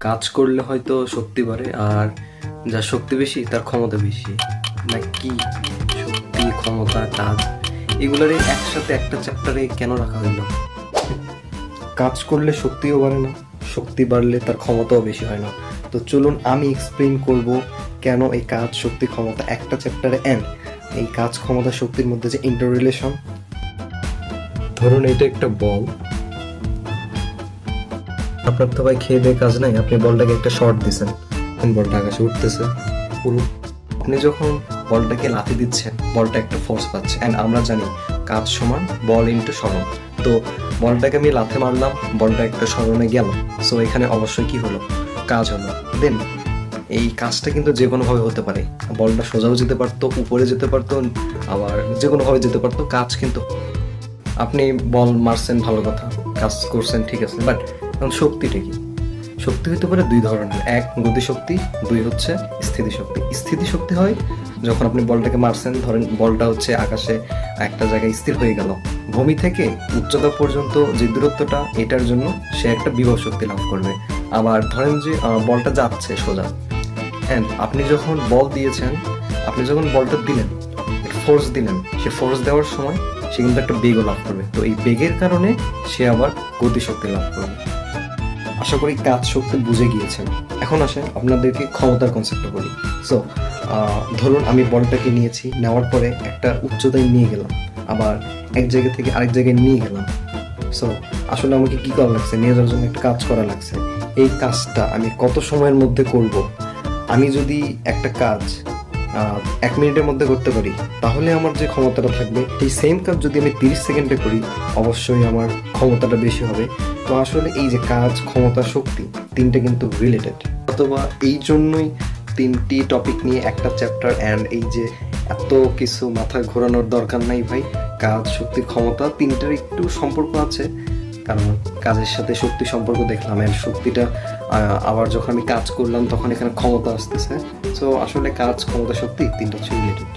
কাজ করলে হয়তো শক্তি বাড়ে, আর যার শক্তি বেশি তার ক্ষমতা বেশি, নাকি? শক্তি, ক্ষমতা, কাজ এগুলোরই একসাথে একটা চ্যাপ্টারে কেন রাখা হইল? কাজ করলে শক্তিও বাড়ে না, শক্তি বাড়লে তার ক্ষমতাও বেশি হয় না। তো চলুন আমি এক্সপ্লেইন করব কেন এই কাজ, শক্তি, ক্ষমতা একটা চ্যাপ্টারে, অ্যান্ড এই কাজ, ক্ষমতা, শক্তির মধ্যে যে ইন্টার রিলেশন। ধরুন এটা একটা বল, আপনার তো ভাই খেয়ে দিয়ে কাজ নাই, আপনি বলটাকে একটা শর্ট দিচ্ছেন, বলটা আকাশে উঠতেছে পুরো। আপনি যখন বলটাকে লাথি দিচ্ছেন বলটা একটা ফোর্স পাচ্ছে, অ্যান্ড আমরা জানি কাজ সমান বল ইন্টু সরণ। তো বলটাকে আমি লাথি মারলাম, বলটা একটা সরণে গেল, সো এখানে অবশ্যই কি হলো? কাজ হলো। দেন এই কাজটা কিন্তু যে কোনোভাবে হতে পারে, বলটা সোজাও যেতে পারতো, উপরে যেতে পারতো, আবার যে কোনোভাবে যেতে পারতো, কাজ কিন্তু। আপনি বল মারছেন, ভালো কথা, কাজ করছেন, ঠিক আছে, বাট এখন শক্তিটা কি? শক্তি হতে পারে দুই ধরনের, এক গতিশক্তি, দুই হচ্ছে স্থিতিশক্তি। স্থিতিশক্তি হয় যখন আপনি বলটাকে মারছেন, ধরেন বলটা হচ্ছে আকাশে একটা জায়গায় স্থির হয়ে গেল, ভূমি থেকে উচ্চতা পর্যন্ত যে দূরত্বটা, এটার জন্য সে একটা বিভব শক্তি লাভ করবে। আবার ধরেন যে বলটা যাচ্ছে সোজা, হ্যাঁ, আপনি যখন বল দিয়েছেন, আপনি যখন বলটা দিলেন, ফোর্স দিলেন, সে ফোর্স দেওয়ার সময় সে কিন্তু একটা বেগও লাভ করবে, তো এই বেগের কারণে সে আবার গতিশক্তি লাভ করবে। আশা করি কাজ শক্তি বুঝে গিয়েছেন। এখন আসেন আপনাদেরকে ক্ষমতার কনসেপ্টটা বলি। সো ধরুন আমি বলটাকে নিয়েছি, নেওয়ার পরে একটা উচ্চতায় নিয়ে গেলাম, আবার এক জায়গা থেকে আরেক জায়গায় নিয়ে গেলাম। সো আসলে আমাকে কী করা লাগছে? নিয়ে যাওয়ার জন্য একটা কাজ করা লাগছে। এই কাজটা আমি কত সময়ের মধ্যে করব? আমি যদি একটা কাজ 1 মিনিটের মধ্যে করতে পারি, তাহলে আমার যে ক্ষমতাটা থাকবে, এই সেম কাজ যদি আমি 30 সেকেন্ডে করি, অবশ্যই আমার ক্ষমতাটা বেশি হবে। তো আসলে এই যে কাজ, ক্ষমতা, শক্তি, তিনটে কিন্তু রিলেটেড। অথবা এই জন্যই তিনটি টপিক নিয়ে একটা চ্যাপ্টার, অ্যান্ড এই যে এত কিছু মাথায় ঘোরানোর দরকার নাই ভাই। কাজ, শক্তি, ক্ষমতা তিনটার একটু সম্পর্ক আছে, কারণ কাজের সাথে শক্তি সম্পর্ক দেখলাম, অ্যান্ড শক্তিটা আবার যখন আমি কাজ করলাম তখন এখানে ক্ষমতা আসতেছে। সো আসলে কাজ, ক্ষমতা, শক্তি তিনটা হচ্ছে রিলেটেড।